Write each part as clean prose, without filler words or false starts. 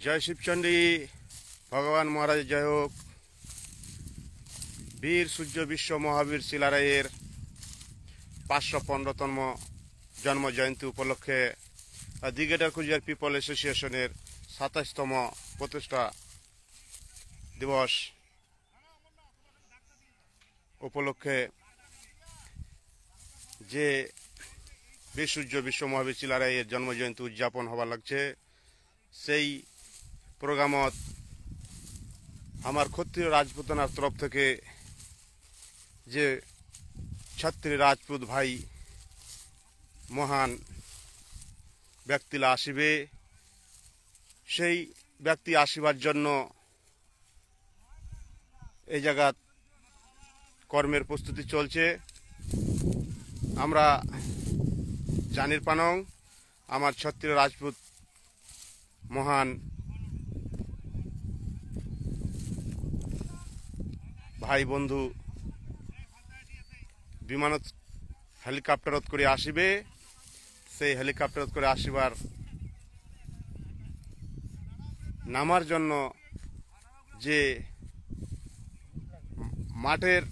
जय शिवचंडी भगवान महाराज जय होक। वीर सूर्य विश्व महावीर शिलारायेर 515तम जन्म जयंती उपलक्षे दिगेटार कुचबिहार पिपल एसोसिएशनेर 27तम प्रतिष्ठा दिवस उपलक्षे जे वीर सूर्य विश्व महावीर शिलारायेर जन्म जयंती उद्यापन हबार लागছে সেই প্রোগ্রামত আমার ক্ষত্রিয় রাজপুতানার তরফ থেকে যে ছত্রী রাজপুত ভাই মহান ব্যক্তিরা আসিবে সেই ব্যক্তি আসিবার জন্য এই জায়গা কর্মের প্রস্তুতি চলছে। আমরা জানির পানং আমার ছত্রীয় রাজপুত মহান ভাই বন্ধু বিমানত হেলিকপ্টারত করে আসিবে। সেই হেলিকপ্টারত করে আসিবার নামার জন্য যে মাঠের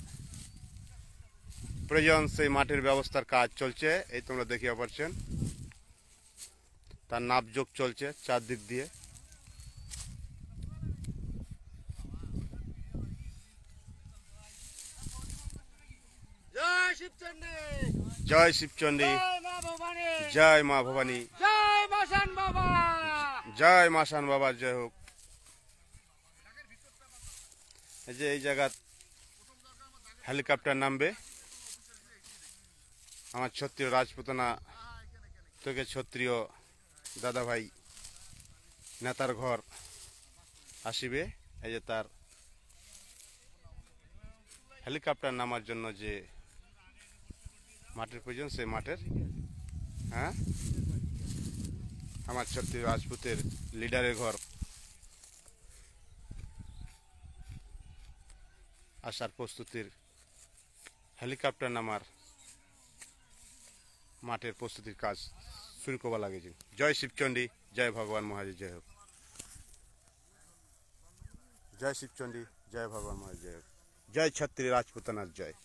প্রয়োজন সেই মাঠের ব্যবস্থার কাজ চলছে। এই তোমরা দেখিয়ে পাচ্ছেন তার নাপযোগ চলছে চারদিক দিয়ে। জয় শিবচন্ডী, জয় মা ভবানী, জয় মাসান বাবা, জয় মাসান বাবা জয় হোক। এই যে এই জায়গা হেলিকপ্টার নামবে আমার ক্ষত্রিয় রাজপুতানা থেকে ক্ষত্রিয় দাদা ভাই নেতার ঘর আসিবে। এই যে তার হেলিকপ্টার নামার জন্য যে মাঠের প্রয়োজন সেই মাঠের আমার ক্ষত্রিয় রাজপুতের লিডারের ঘর আসার প্রস্তুতির হেলিকপ্টার নামার মাঠের প্রস্তুতির কাজ শুরু করবা লাগেছে। জয় শিবচন্ডী, জয় ভগবান মহাদেব জয় হোক। জয় শিবচন্ডী, জয় ভগবান মহাদেব জয় হোক। জয় ছত্রী রাজপুতানার জয়।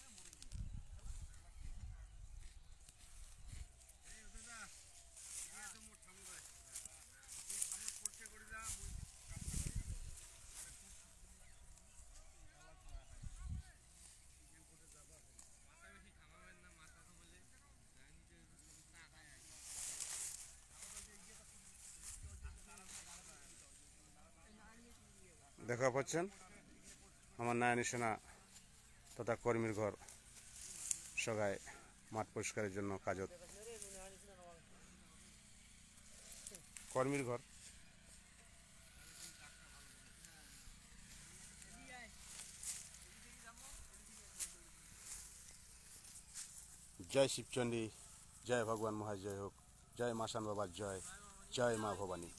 দেখা পাচ্ছেন আমার নারায়ণী সেনা তথা কর্মীর ঘর সগায় মাঠ পরিষ্কারের জন্য কাজত। কর্মীর ঘর জয় শিবচন্ডী, জয় ভগবান মহাদেব জয় হোক। জয় মাসান বাবার জয়, জয় মা ভবানী।